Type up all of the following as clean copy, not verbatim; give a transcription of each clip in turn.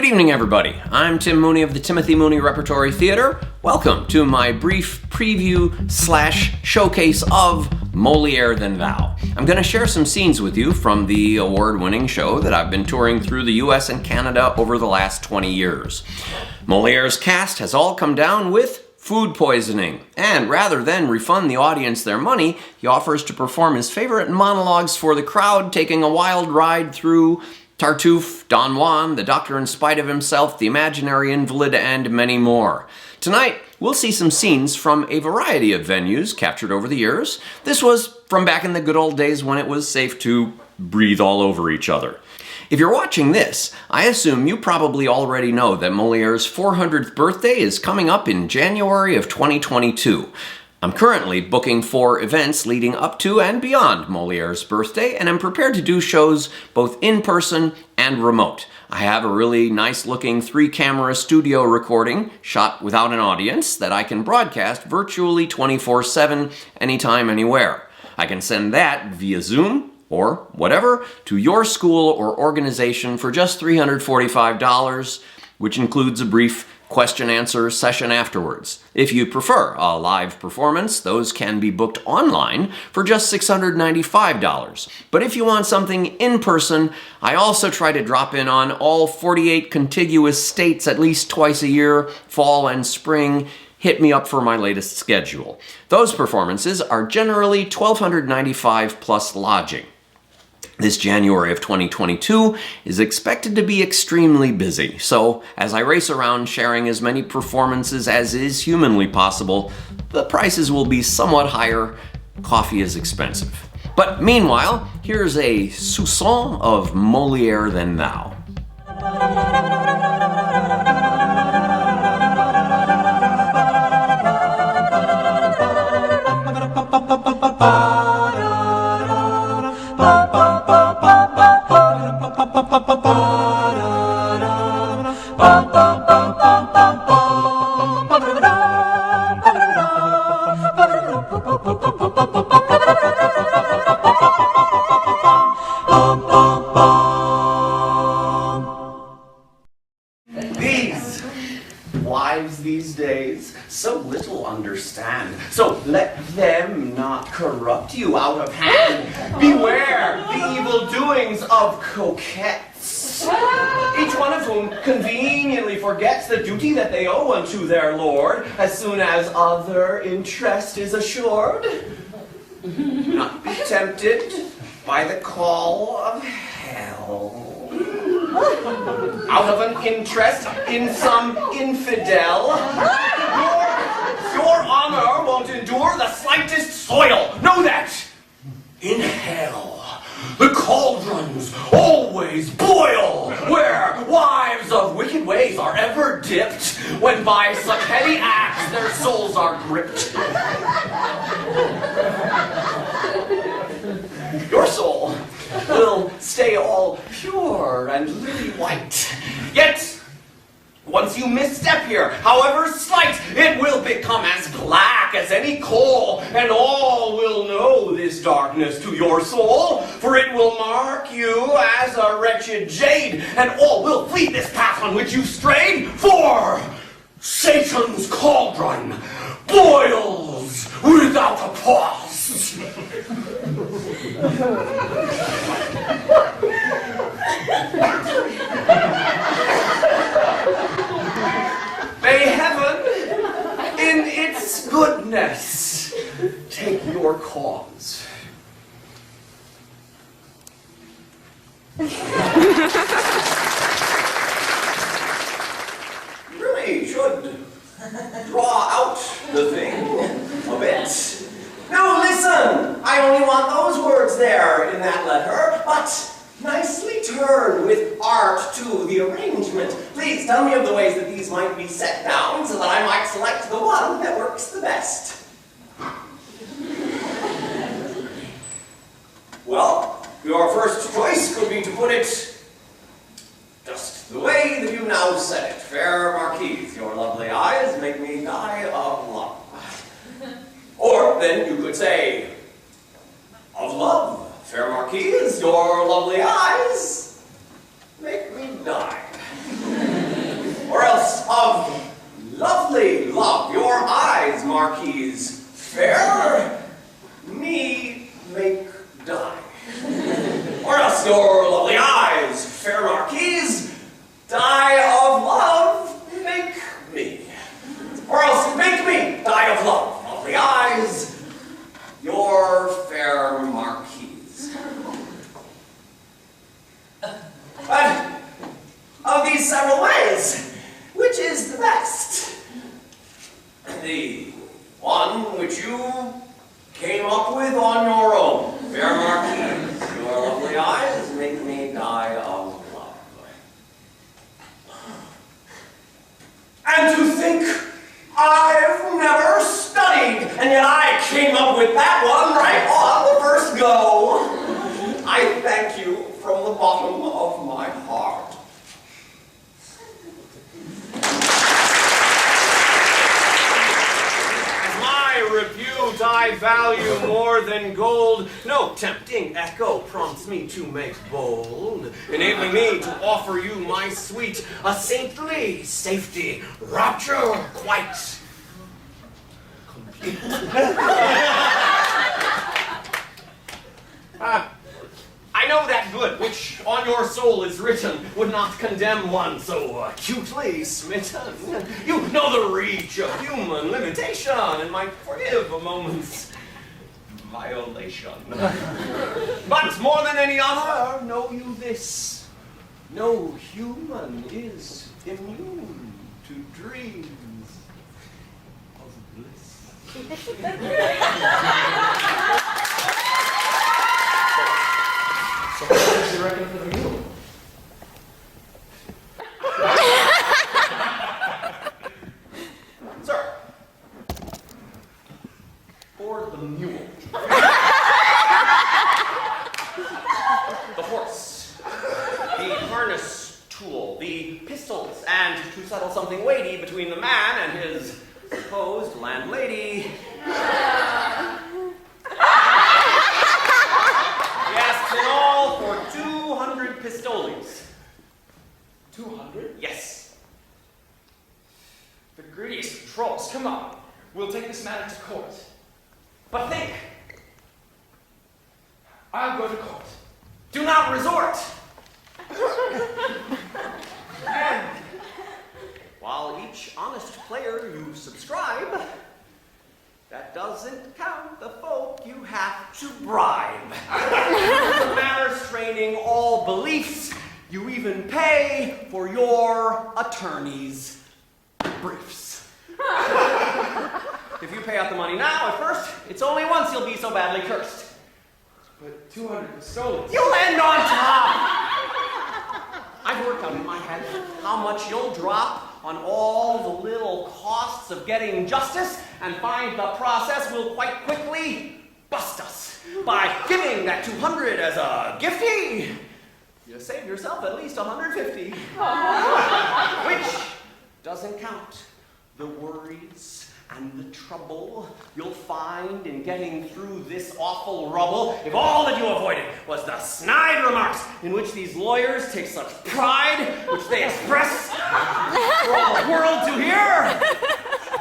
Good evening, everybody. I'm Tim Mooney of the Timothy Mooney Repertory Theater. Welcome to my brief preview / showcase of Moliere Than Thou. I'm going to share some scenes with you from the award-winning show that I've been touring through the US and Canada over the last 20 years. Moliere's cast has all come down with food poisoning, and rather than refund the audience their money, he offers to perform his favorite monologues for the crowd, taking a wild ride through Tartuffe, Don Juan, The Doctor in Spite of Himself, The Imaginary Invalid, and many more. Tonight, we'll see some scenes from a variety of venues captured over the years. This was from back in the good old days when it was safe to breathe all over each other. If you're watching this, I assume you probably already know that Moliere's 400th birthday is coming up in January of 2022. I'm currently booking 4 events leading up to and beyond Moliere's birthday, and I'm prepared to do shows both in person and remote. I have a really nice looking 3-camera studio recording shot without an audience that I can broadcast virtually 24/7 anytime, anywhere. I can send that via Zoom or whatever to your school or organization for just $345, which includes a brief question-answer session afterwards. If you prefer a live performance, those can be booked online for just $695. But if you want something in person, I also try to drop in on all 48 contiguous states at least twice a year, fall and spring. Hit me up for my latest schedule. Those performances are generally $1,295 plus lodging. This January of 2022 is expected to be extremely busy, so as I race around sharing as many performances as is humanly possible, the prices will be somewhat higher. Coffee is expensive. But meanwhile, here's a soupçon of Moliere Than Thou. These wives these days so little understand, so let them not corrupt you out of hand. Beware the evil doings of coquettes, each one of whom conveniently forgets the duty that they owe unto their lord as soon as other interest is assured. Do not be tempted by the call of hell. Out of an interest in some infidel, your honor won't endure the slightest soil. Know that! In hell, the cauldrons always boil, where wives of wicked ways are ever dipped, when by such heady acts their souls are gripped. Your soul will stay all pure and lily white. Yet, once you misstep here, however slight, it will become as black as any coal, and all will know this darkness to your soul, for it will mark you as a wretched jade, and all will flee this path on which you strayed, for Satan's cauldron boils without a pause. May heaven, in its goodness, take your cause. Really should draw out the thing a bit. Now listen, I only want those words there in that letter, but nicely turned with art to the arrangement. Please tell me of the ways that these might be set down so that I might select the one that works the best. Well, your first choice could be to put it just the way that you now said it. Fair Marquise, your lovely eyes make me die of love. Or then you could say, of love, fair Marquise, your lovely eyes make me die. of these several ways. Which is the best? The one which you came up with on your own. Fair Marquise, your lovely eyes make me die of love. And to think I've never studied, and yet I came up with that one right on the first go. I thank you from the bottom of my heart. My repute I value more than gold. No tempting echo prompts me to make bold, enabling me to offer you my sweet, a saintly safety, rapture quite complete. I know that good which on your soul is written would not condemn one so acutely smitten. You know the reach of human limitation and might forgive a moment's violation. But more than any other, know you this: no human is immune to dreams of bliss. So how much do you reckon for the mule? Sir, for the mule. The horse, the harness tool, the pistols, and to settle something weighty between the man and his supposed landlady. Yes, in all for 200 pistoles. 200? Yes. The greediest trolls, come on. We'll take this matter to court. But think, I'll go to court. do not resort. And while each honest player you subscribe, that doesn't count the folk you have to bribe. The manner straining all beliefs, you even pay for your attorney's briefs. If you pay out the money now, at first, it's only once you'll be so badly cursed. But 200 pistoles. You'll end on top! I've worked out in my head how much you'll drop on all the little costs of getting justice, and find the process will quite quickly bust us. By giving that 200 as a gifty, you save yourself at least 150. Which doesn't count the worries and the trouble you'll find in getting through this awful rubble if all that you avoided was the snide remarks in which these lawyers take such pride, which they express for all the world to hear.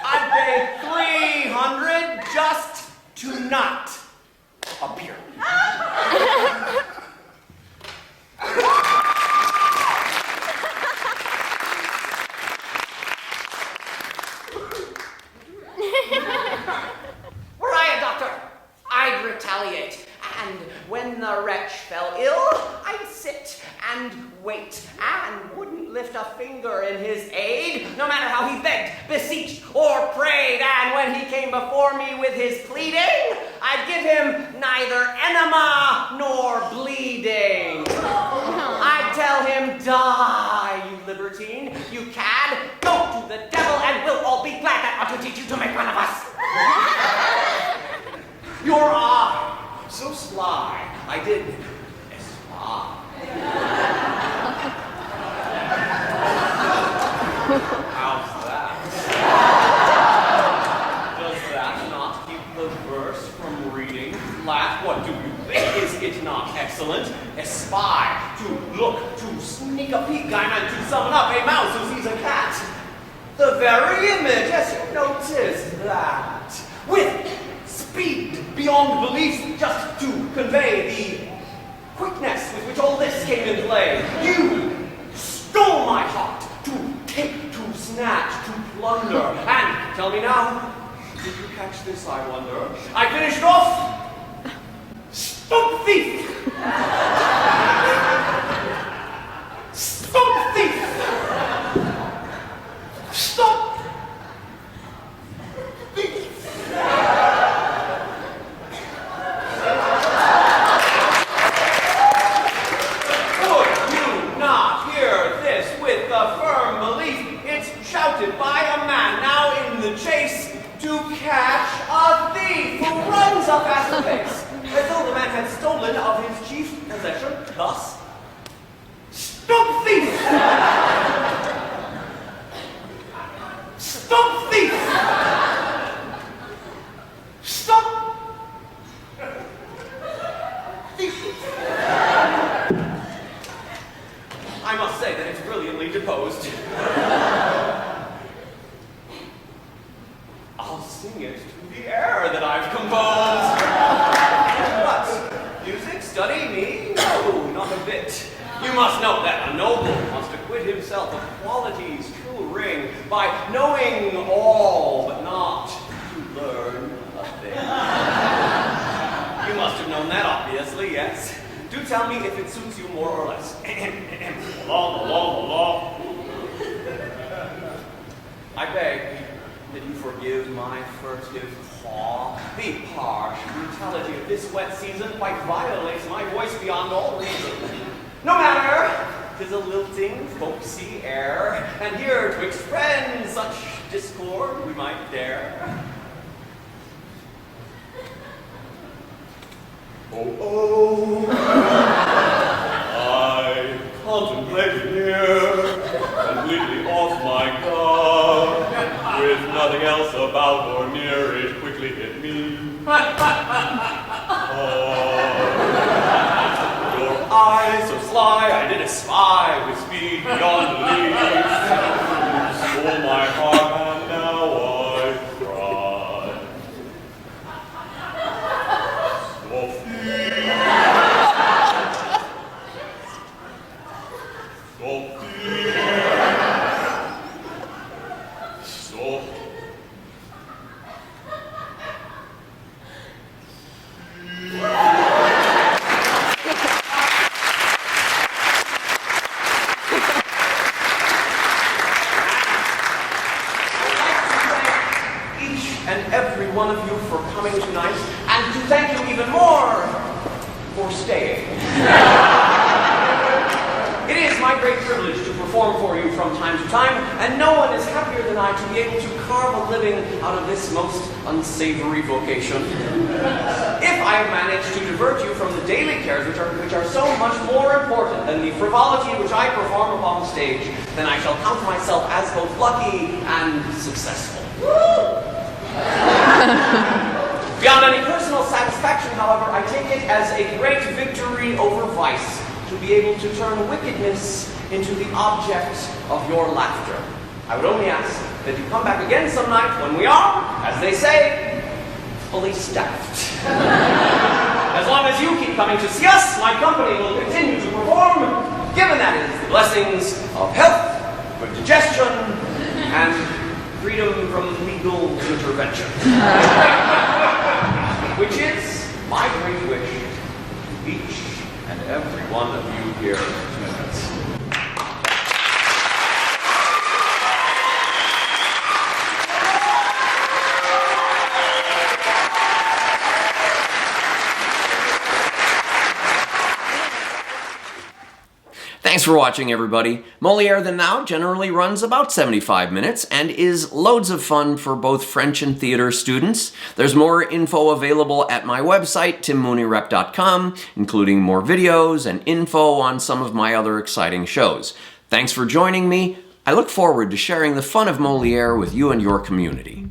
I'd pay 300 just to not appear. Were I a doctor, I'd retaliate. And when the wretch fell ill, I'd sit and wait and wouldn't lift a finger in his aid, no matter how he begged, beseeched, or prayed. And when he came before me with his pleading, I'd give him neither enema nor bleeding. I'd tell him, die, you libertine, you cad, go to the devil, and we'll all be glad that ought to teach you to make fun of us. Your eye, so sly, I did espy. How's that? Does that not keep the verse from reading flat? What do you think? Is it not excellent? Espy, to look, to sneak a peek, I meant to summon up a mouse who sees a cat. The very image, yes, you notice that. With speed beyond belief, just to convey the quickness with which all this came in play. You stole my heart to take, to snatch, to plunder. And tell me now, did you catch this, I wonder? I finished off, spook thief! Spook thief! conducted by a man now in the chase to catch a thief who runs a faster pace, as though the man had stolen of his chief possession, thus, "Stop thief! Stop thief! Stop thief!" I must say that it's brilliantly deposed. I'll sing it to the air that I've composed. But music, study me? No, not a bit. You must know that a noble must acquit himself of qualities true ring by knowing all, but not to learn a thing. You must have known that, obviously, yes. Do tell me if it suits you more or less. Law. I beg that you forgive my furtive paw. The harsh brutality of this wet season quite violates my voice beyond all reason. No matter, 'tis a lilting, folksy air, and here 'twixt friends such discord we might dare. Oh, I contemplated here, completely off my guard, with nothing else about or near, it quickly hit me. Your eyes so sly, I did espy with speed beyond belief. Stole my heart, and now I cry. And every one of you for coming tonight, and to thank you even more for staying. It is my great privilege to perform for you from time to time, and no one is happier than I to be able to carve a living out of this most unsavory vocation. If I have managed to divert you from the daily cares which are so much more important than the frivolity which I perform upon the stage, then I shall count myself as both lucky and successful. Beyond any personal satisfaction, however, I take it as a great victory over vice to be able to turn wickedness into the object of your laughter. I would only ask that you come back again some night when we are, as they say, fully staffed. As long as you keep coming to see us, my company will continue to perform, given that it is the blessings of health, good digestion, and freedom from legal intervention. Which is my great wish to each and every one of you here tonight. Thanks for watching, everybody. Molière Than Thou generally runs about 75 minutes and is loads of fun for both French and theater students. There's more info available at my website, timmoneyrep.com, including more videos and info on some of my other exciting shows. Thanks for joining me. I look forward to sharing the fun of Molière with you and your community.